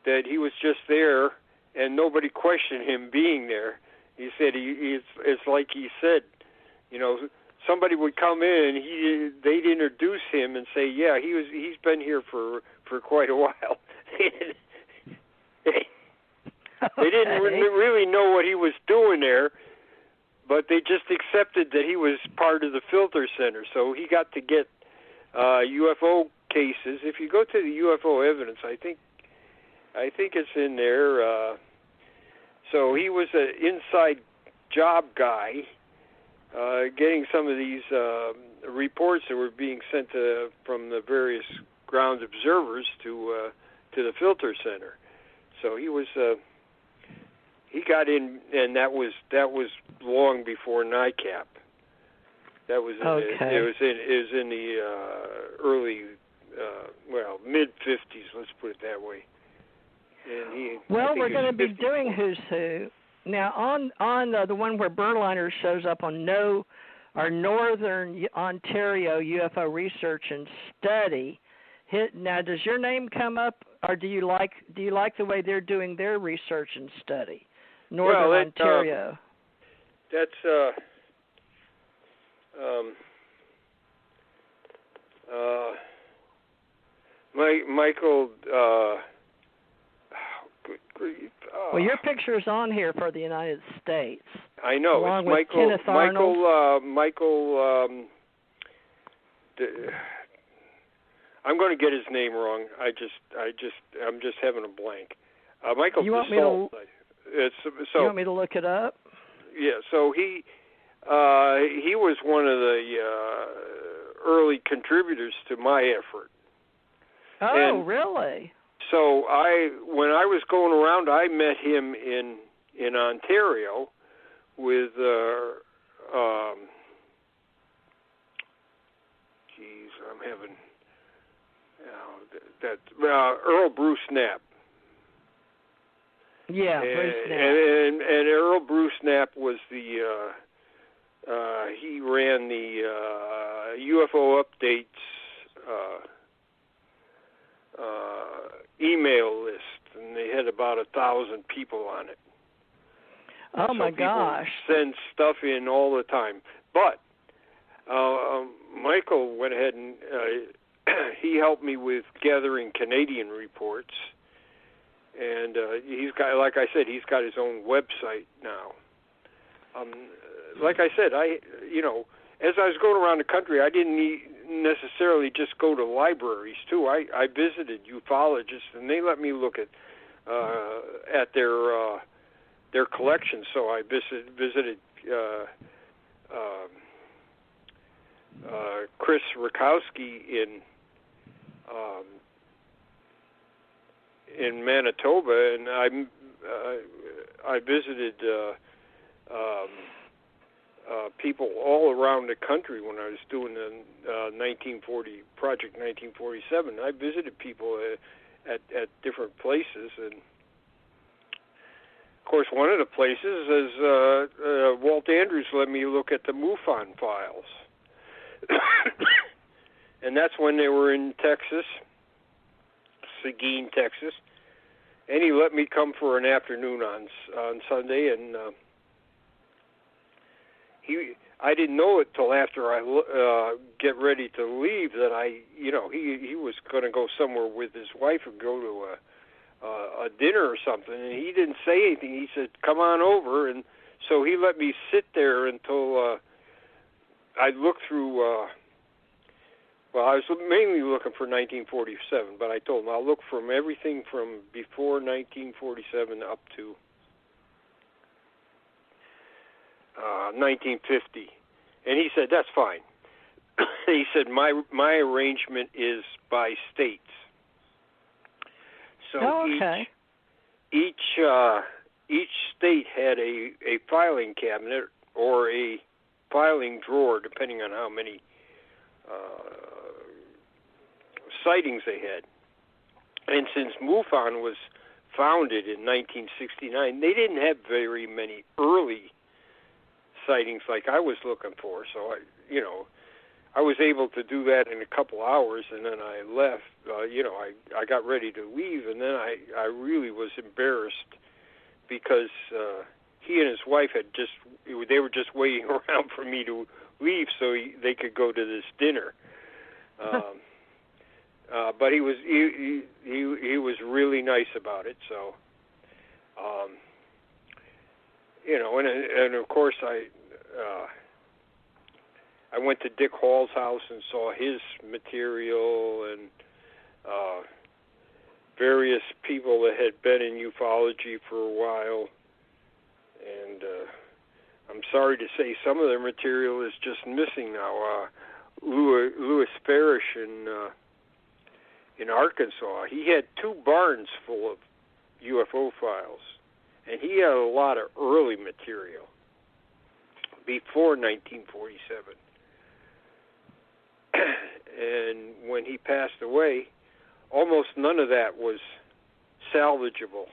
that he was just there and nobody questioned him being there. He said it's like he said, you know, somebody would come in, they'd introduce him and say, yeah, he's been here for quite a while. They didn't really know what he was doing there, but they just accepted that he was part of the filter center. So he got to get UFO cases. If you go to the UFO evidence, I think it's in there. So he was an inside job guy, getting some of these reports that were being sent from the various ground observers to the filter center. So he was he got in, and that was long before NICAP. That was it was in the early mid 50s. Let's put it that way. And we're going to be doing Who's Who now on the one where Berliner shows up on our Northern Ontario UFO Research and Study. Now, does your name come up, or do you like the way they're doing their research and study? Northern Ontario. That's Michael. Good grief. Well, your picture's on here for the United States. I know. Along it's with Kenneth Arnold. Michael. I'm going to get his name wrong. I'm just having a blank. Michael. You want me to? You want me to look it up? Yeah. So he was one of the early contributors to my effort. Oh, really? So when I was going around, I met him in Ontario with I'm having Earl Bruce Knapp. Yeah, Bruce Knapp. And Earl Bruce Knapp was he ran the UFO updates email list, and they had about 1,000 people on it. Oh, my gosh. Send stuff in all the time. But Michael went ahead and he helped me with gathering Canadian reports. And he's got, like I said, he's got his own website now. Like I said, as I was going around the country, I didn't necessarily just go to libraries too. I visited ufologists, and they let me look at their collections. So I visited Chris Rakowski in Manitoba, and I visited people all around the country when I was doing the Project 1947. I visited people at different places, and of course, one of the places is Walt Andrews let me look at the MUFON files, and that's when they were in Texas, Seguin, Texas. And he let me come for an afternoon on Sunday, and I didn't know it till after I get ready to leave that he was going to go somewhere with his wife and go to a dinner or something, and he didn't say anything. He said, "Come on over," and so he let me sit there until I looked through. I was mainly looking for 1947, but I told him I'll look from everything from before 1947 up to 1950. And he said, that's fine. He said, my arrangement is by states. So each state had a filing cabinet or a filing drawer, depending on how many sightings they had. And since MUFON was founded in 1969, they didn't have very many early sightings like I was looking for. So I was able to do that in a couple hours, and then I left. I got ready to leave, and then I really was embarrassed because he and his wife they were just waiting around for me to leave so they could go to this dinner. But he was really nice about it. So, and of course I went to Dick Hall's house and saw his material and various people that had been in ufology for a while. And I'm sorry to say some of their material is just missing now. Louis Parrish in Arkansas, he had 2 barns full of UFO files, and he had a lot of early material before 1947. And when he passed away, almost none of that was salvageable.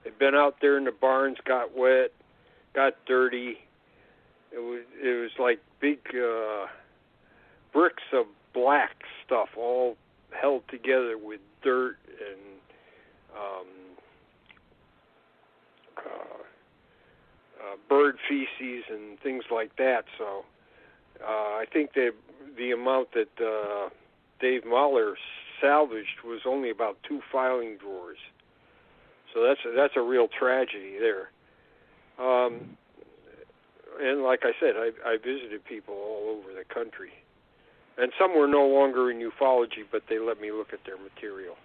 They'd been out there in the barns, got wet, got dirty. It was like big bricks of black stuff all held together with dirt and bird feces and things like that. So I think the amount that Dave Mahler salvaged was only about 2 filing drawers. So that's a real tragedy there. And like I said, I visited people all over the country. And some were no longer in ufology, but they let me look at their material.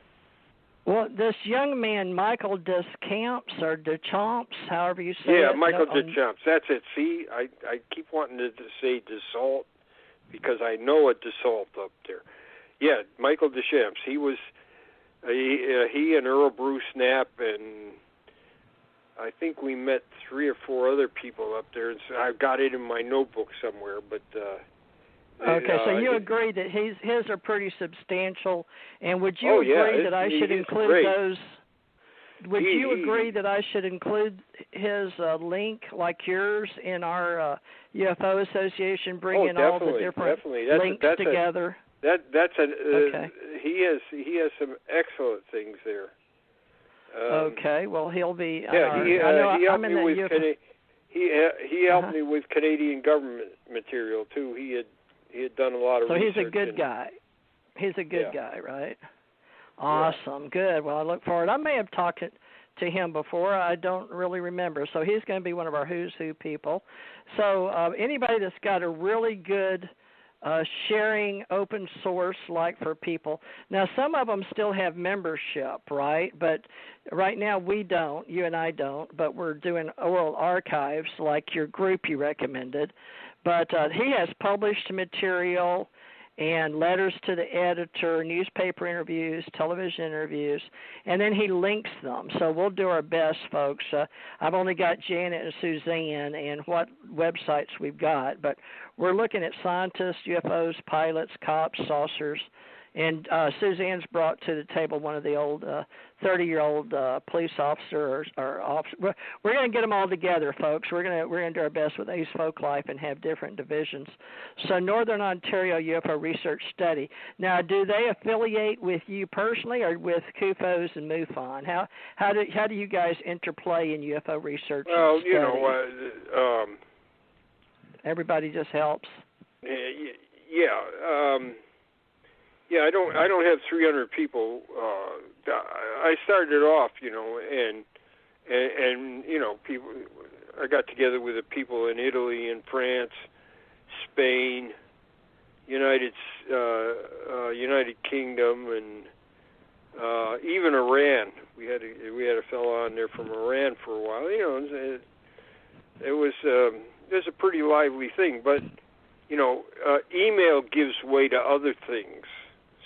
Well, this young man, Michael Deschamps, or Deschamps, however you say it. Yeah, Michael Deschamps. That's it. See, I keep wanting to say Dassault because I know a Dassault up there. Yeah, Michael Deschamps. He was, he and Earl Bruce Knapp, and I think we met 3 or 4 other people up there. And so I've got it in my notebook somewhere, but... Okay, so you agree that his are pretty substantial, and would you agree that I should include those? Would you agree that I should include his link, like yours, in our UFO Association, bringing all the different links together? Okay. He has some excellent things there. Okay, well he'll be. He helped me with Canadian government material too. He had done a lot of research. So he's a good guy. He's a good guy, right? Awesome. Yeah. Good. Well, I look forward. I may have talked to him before. I don't really remember. So he's going to be one of our Who's Who people. So anybody that's got a really good sharing open source like for people. Now, some of them still have membership, right? But right now we don't. You and I don't. But we're doing oral archives like your group you recommended. But he has published material and letters to the editor, newspaper interviews, television interviews, and then he links them. So we'll do our best, folks. I've only got Janet and Suzanne and what websites we've got, but we're looking at scientists, UFOs, pilots, cops, saucers, and Suzanne's brought to the table one of the old 30-year-old police officer or officer. We're going to get them all together, folks. We're going to do our best with Ace Folklife and have different divisions. So Northern Ontario UFO Research Study. Now, do they affiliate with you personally or with CUFOS and MUFON? How do you guys interplay in UFO research? Well, and study? Everybody just helps. Yeah, I don't have 300 people. I started off, and people. I got together with the people in Italy and France, Spain, United Kingdom, and even Iran. We had a fellow on there from Iran for a while. It was a pretty lively thing, but email gives way to other things.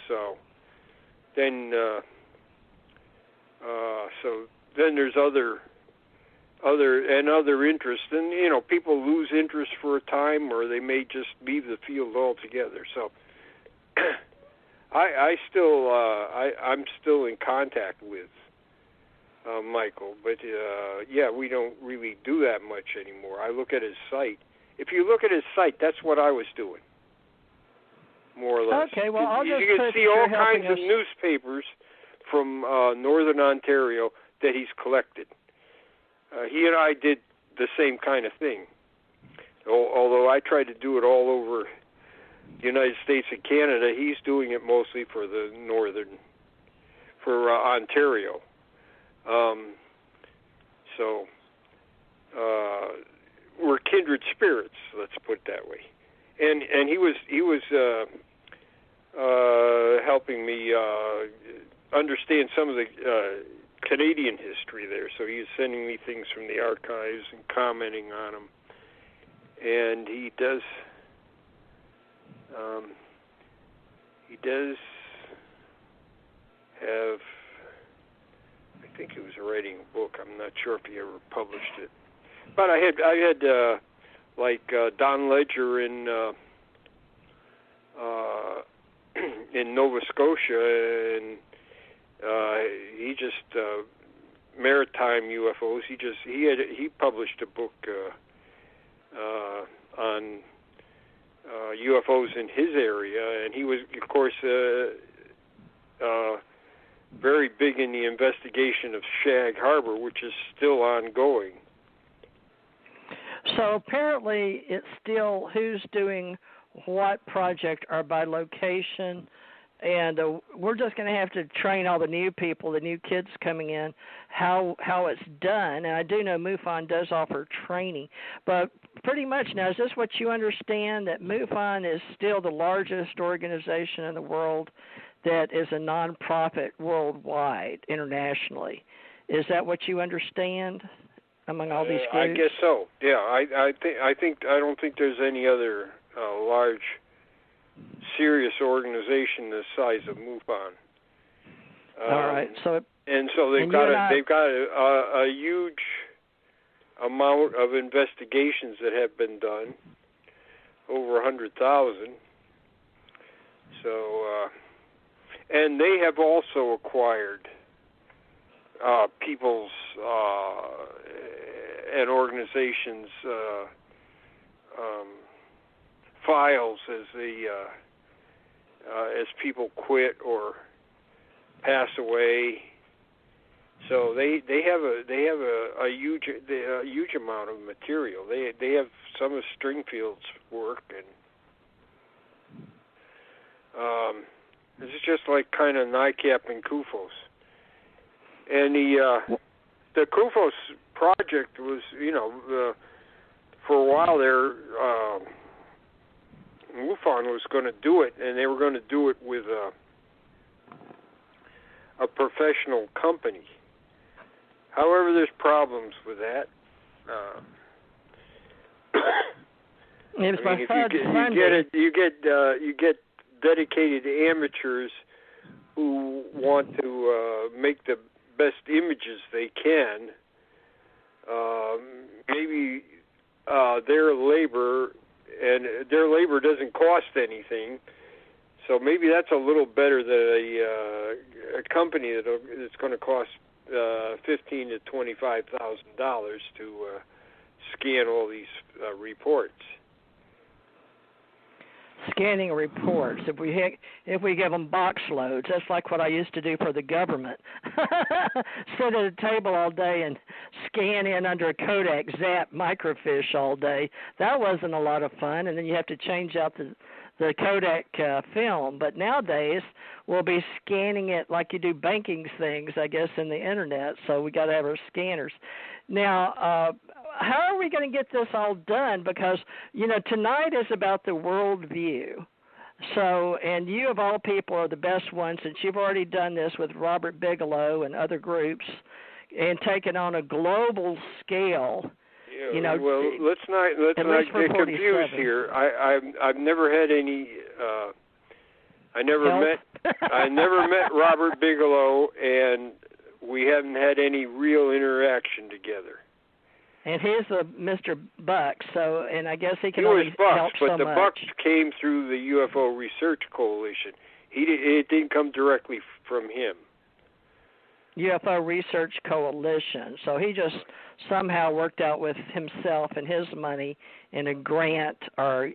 So then there's other interests, and people lose interest for a time, or they may just leave the field altogether. So I'm still in contact with Michael, but we don't really do that much anymore. I look at his site. If you look at his site, that's what I was doing. more or less. Okay, well, I'll just you can put see all you're kinds helping of newspapers from Northern Ontario that he's collected. He and I did the same kind of thing, although I tried to do it all over the United States and Canada. He's doing it mostly for Ontario. So we're kindred spirits, let's put it that way. And he was helping me understand some of the Canadian history there. So he was sending me things from the archives and commenting on them. And he does have, I think he was writing a book. I'm not sure if he ever published it. But I had Don Ledger in Nova Scotia, and he just maritime UFOs. He published a book on UFOs in his area, and he was, of course, very big in the investigation of Shag Harbor, which is still ongoing. So apparently it's still who's doing what project or by location, and we're just going to have to train all the new people, the new kids coming in, how it's done. And I do know MUFON does offer training, but pretty much now, is this what you understand, that MUFON is still the largest organization in the world that is a nonprofit worldwide, internationally? Is that what you understand among all these groups? I guess so. Yeah, I don't think there's any other large, serious organization the size of MUFON. All right. So they've got a huge amount of investigations that have been done, over 100,000. So, and they have also acquired people's and organizations' files as people quit or pass away. So they have a huge amount of material. They have some of Stringfield's work, and this is just like kind of NICAP and CUFOS. And the CUFOS project was, for a while there, MUFON was going to do it, and they were going to do it with a professional company. However, there's problems with that. You get dedicated amateurs who want to make the best images they can. Maybe their labor doesn't cost anything, so maybe that's a little better than a company that's going to cost $15,000 to $25,000 to scan all these reports. Scanning reports. If we give them box loads, that's like what I used to do for the government. Sit at a table all day and scan in under a Kodak Zap microfiche all day. That wasn't a lot of fun, and then you have to change out the Kodak film. But nowadays, we'll be scanning it like you do banking things, I guess, in the internet. So we got to have our scanners. Now, how are we going to get this all done? Because, tonight is about the world view. So, and you of all people are the best one, since you've already done this with Robert Bigelow and other groups and taken on a global scale. Yeah, well, let's not get confused here. I've never had any. I never met Robert Bigelow, and we haven't had any real interaction together. And he's Mr. Buck, so, and I guess he can only help so much. But the Bucks came through the UFO Research Coalition. It didn't come directly from him. UFO Research Coalition. So he just somehow worked out with himself and his money in a grant or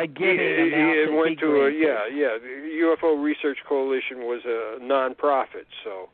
giving amount. It went to the UFO Research Coalition was a nonprofit, so